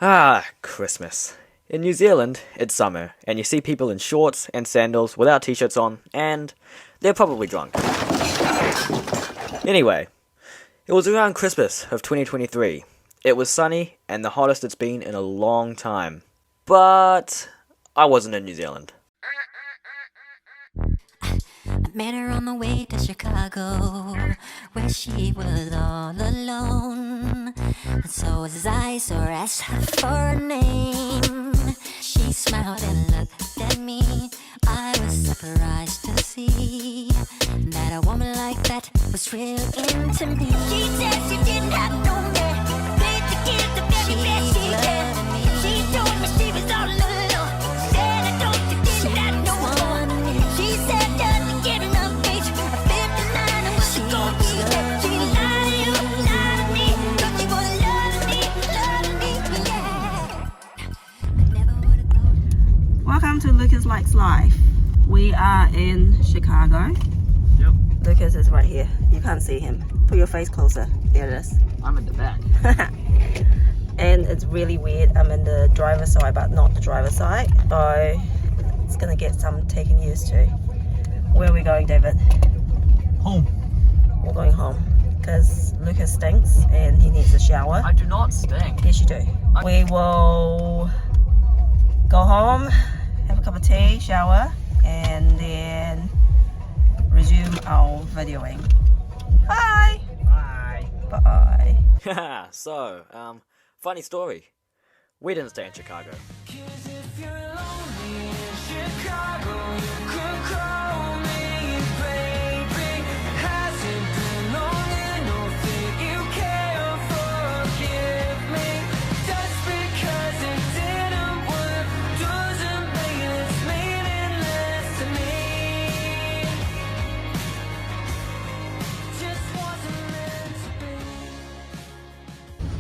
Ah, Christmas. In New Zealand, it's summer, and you see people in shorts and sandals without t-shirts on, and they're probably drunk. Anyway, it was around Christmas of 2023. It was sunny, and the hottest it's been in a long time. But I wasn't in New Zealand. I met her on the way to Chicago, where she was all alone. And so as I saw her, asked her for a name. She smiled and looked at me. I was surprised to see that a woman like that was real into me. She said she didn't have no man, paid to give the very best she had. She told me she was all alone. Said I don't you didn't have no one. She said doesn't get enough age. A 59 and what she gon' be? She lied to you, lied to me, but she was loving me, yeah. I never would've thought. Welcome to Lucas Likes Life. We are in Chicago. Yep, Lucas is right here. You can't see him. Put your face closer. There it is. I'm in the back. And it's really weird. I'm in the driver's side, but not the driver's side. So it's gonna get some taking used to. Where are we going, David? Home. We're going home because Lucas stinks and he needs a shower. I do not stink. Yes, you do. We will go home, have a cup of tea, shower, and then resume our videoing. Bye! Bye. Bye. So, funny story. We didn't stay in Chicago.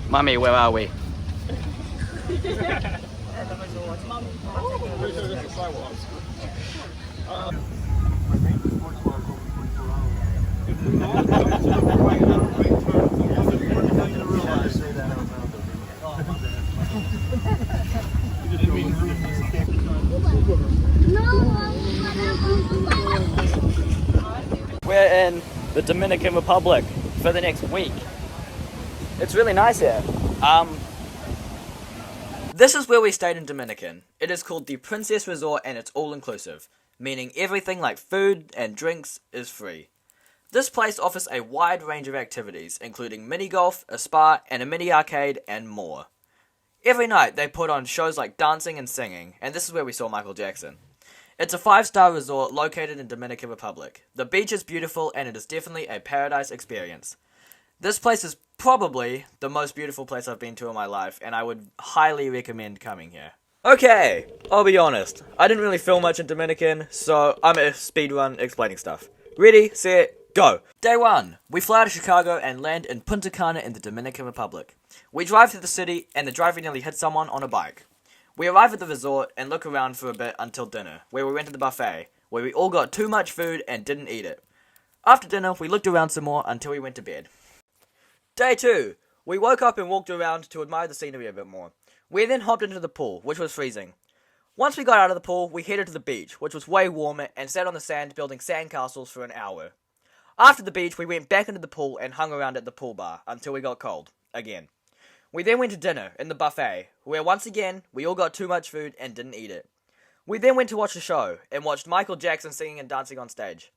Mummy, where are we? We're in the Dominican Republic for the next week. It's really nice here. This is where we stayed in Dominican. It is called the Princess Resort and it's all-inclusive, meaning everything like food and drinks is free. This place offers a wide range of activities, including mini golf, a spa, and a mini arcade, and more. Every night they put on shows like dancing and singing, and this is where we saw Michael Jackson. It's a 5-star resort located in Dominican Republic. The beach is beautiful and it is definitely a paradise experience. This place is probably the most beautiful place I've been to in my life, and I would highly recommend coming here. Okay, I'll be honest. I didn't really film much in Dominican, so I'm a speedrun explaining stuff. Ready, set, go! Day 1. We fly to Chicago and land in Punta Cana in the Dominican Republic. We drive through the city, and the driver nearly hit someone on a bike. We arrive at the resort and look around for a bit until dinner, where we went to the buffet, where we all got too much food and didn't eat it. After dinner, we looked around some more until we went to bed. Day 2. We woke up and walked around to admire the scenery a bit more. We then hopped into the pool, which was freezing. Once we got out of the pool, we headed to the beach, which was way warmer, and sat on the sand building sandcastles for an hour. After the beach, we went back into the pool and hung around at the pool bar until we got cold, again. We then went to dinner in the buffet, where once again, we all got too much food and didn't eat it. We then went to watch a show, and watched Michael Jackson singing and dancing on stage.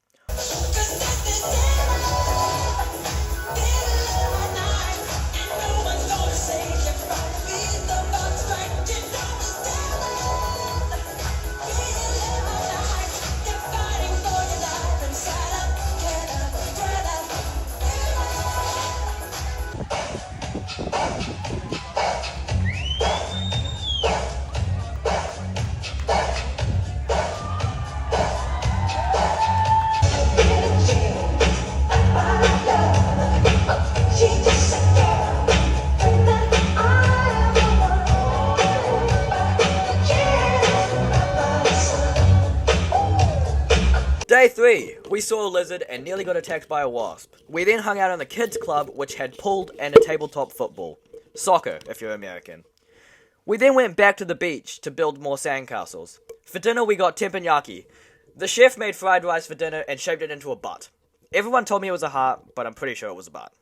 Day 3. We saw a lizard and nearly got attacked by a wasp. We then hung out in the kids club, which had pool and a tabletop football. Soccer, if you're American. We then went back to the beach to build more sandcastles. For dinner we got teppanyaki. The chef made fried rice for dinner and shaped it into a butt. Everyone told me it was a heart, but I'm pretty sure it was a butt.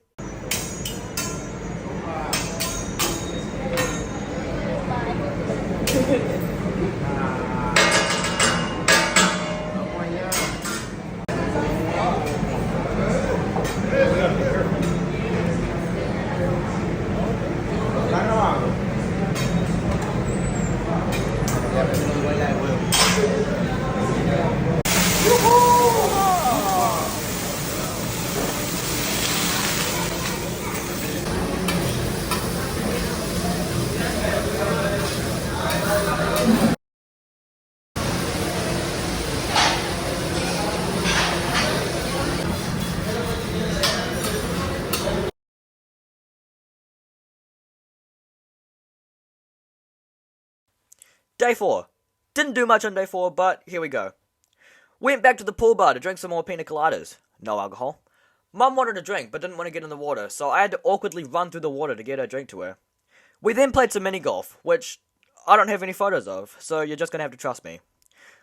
Day 4. Didn't do much on day 4, but here we go. Went back to the pool bar to drink some more pina coladas. No alcohol. Mum wanted a drink, but didn't want to get in the water, so I had to awkwardly run through the water to get her drink to her. We then played some mini golf, which I don't have any photos of, so you're just gonna have to trust me.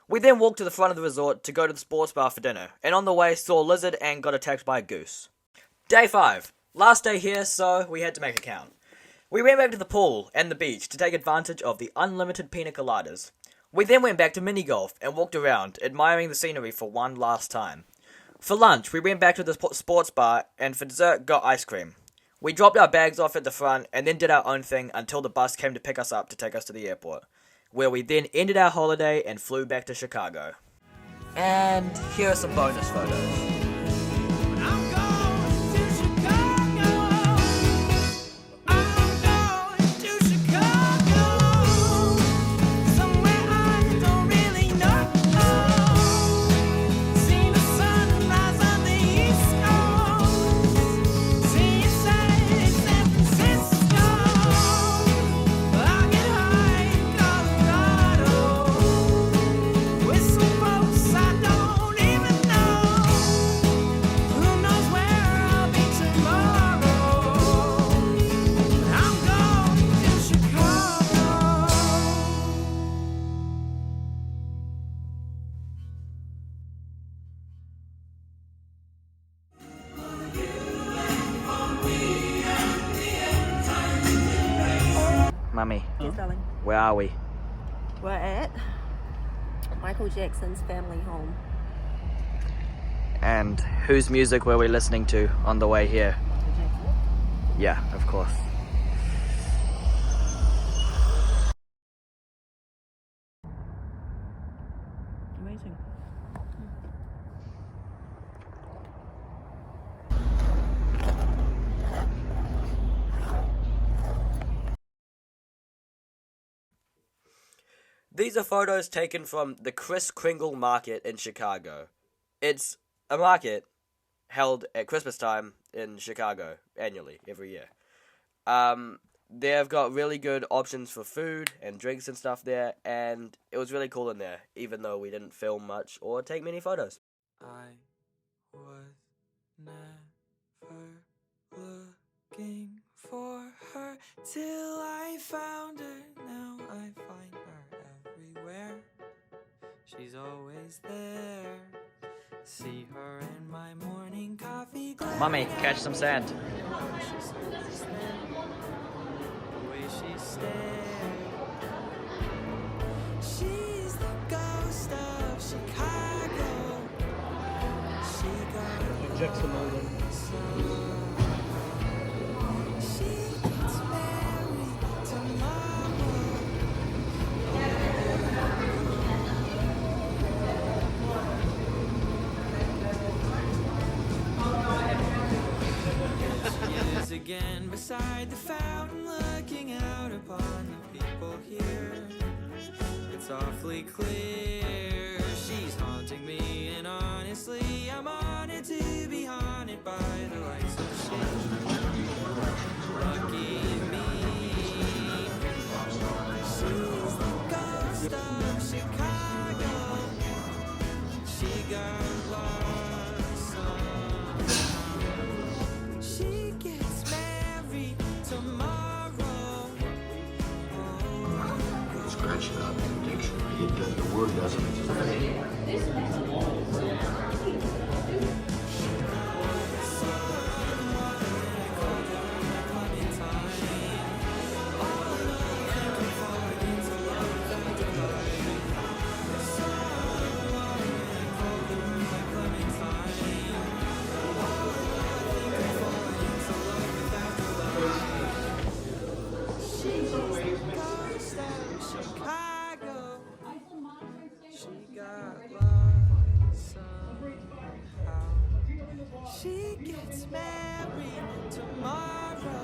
We then walked to the front of the resort to go to the sports bar for dinner, and on the way saw a lizard and got attacked by a goose. Day 5. Last day here, so we had to make a count. We went back to the pool and the beach to take advantage of the unlimited pina coladas. We then went back to mini golf and walked around, admiring the scenery for one last time. For lunch, we went back to the sports bar and for dessert got ice cream. We dropped our bags off at the front and then did our own thing until the bus came to pick us up to take us to the airport, where we then ended our holiday and flew back to Chicago. And here are some bonus photos. Mummy, Yes, darling. where are we? We're at Michael Jackson's family home. And whose music were we listening to on the way here? Yeah, of course. Amazing. These are photos taken from the Kris Kringle Market in Chicago. It's a market held at Christmas time in Chicago annually, every year. They've got really good options for food and drinks and stuff there, and it was really cool in there, even though we didn't film much or take many photos. I was never looking for her till I found her. Now I find her everywhere. She's always there. See her in my morning coffee glass. Mummy, catch some sand. The way she stared. She's the ghost of Chicago. She got Jackson Holden. she gets married tomorrow. She is again beside the fountain, looking out upon the people here. It's awfully clear she's haunting me, and honestly, I'm honored to be haunted by the lights of she. Lucky me. She's the ghost of Chicago. She got lost somehow. She gets married tomorrow. Oh, mention of in the dictionary. The word doesn't exist. Chicago. She got lost somehow. She gets married tomorrow.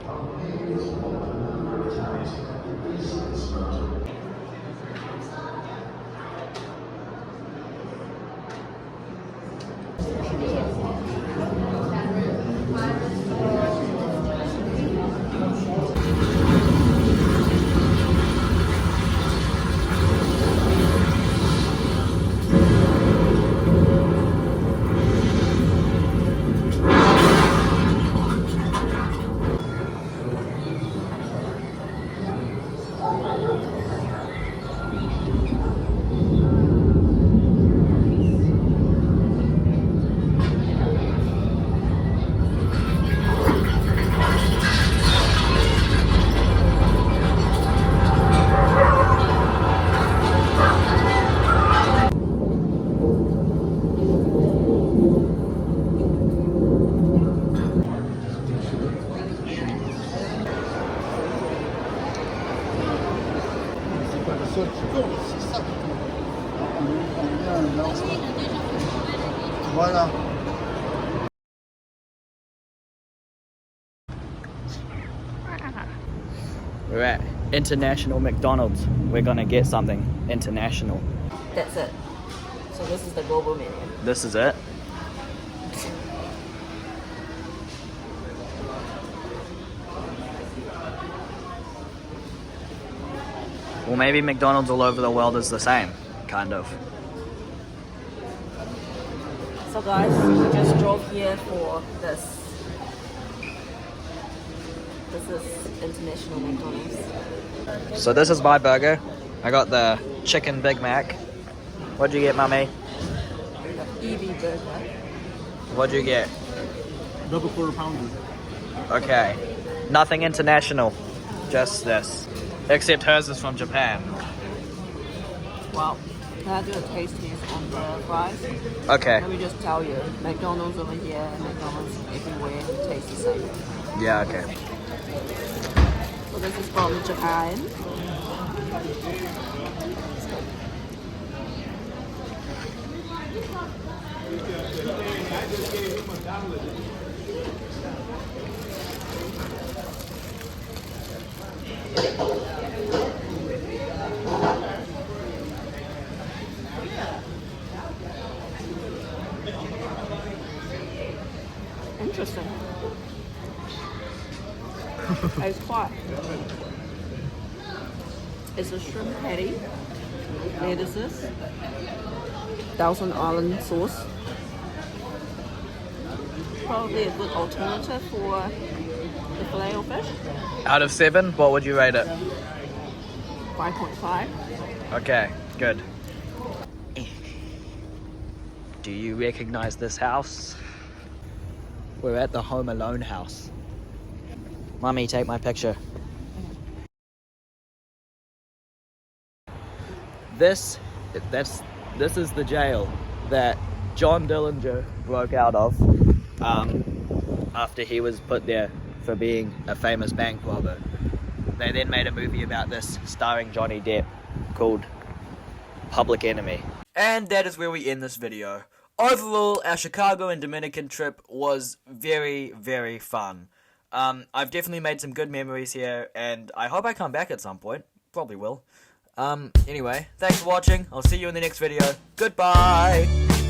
Oh, and Voilà. We're at International McDonald's. We're gonna get something international. That's it. So this is the global menu. This is it. Well, maybe McDonald's all over the world is the same, kind of. So guys, we just drove here for this. This is International McDonald's. So this is my burger. I got the chicken Big Mac. What'd you get, mummy? The EV burger. What'd you get? Double quarter pounder. Okay. Nothing international. Just this. Except hers is from Japan. Wow. Can I do a taste test on the fries? Okay. Let me just tell you, McDonald's over here and McDonald's everywhere taste the same. Yeah, okay. So this is from Japan. Interesting. It's quite. It's a shrimp patty, lettuces, Thousand Island sauce. Probably a good alternative for the filet of fish. Out of 7, what would you rate it? 5.5. Okay, good. Do you recognize this house? We're at the Home Alone house. Mummy, take my picture. This is the jail that John Dillinger broke out of after he was put there for being a famous bank robber. They then made a movie about this starring Johnny Depp called Public Enemy. And that is where we end this video. overall, our Chicago and Dominican trip was very, very fun. I've definitely made some good memories here, and I hope I come back at some point. Probably will. Anyway, thanks for watching. I'll see you in the next video. Goodbye!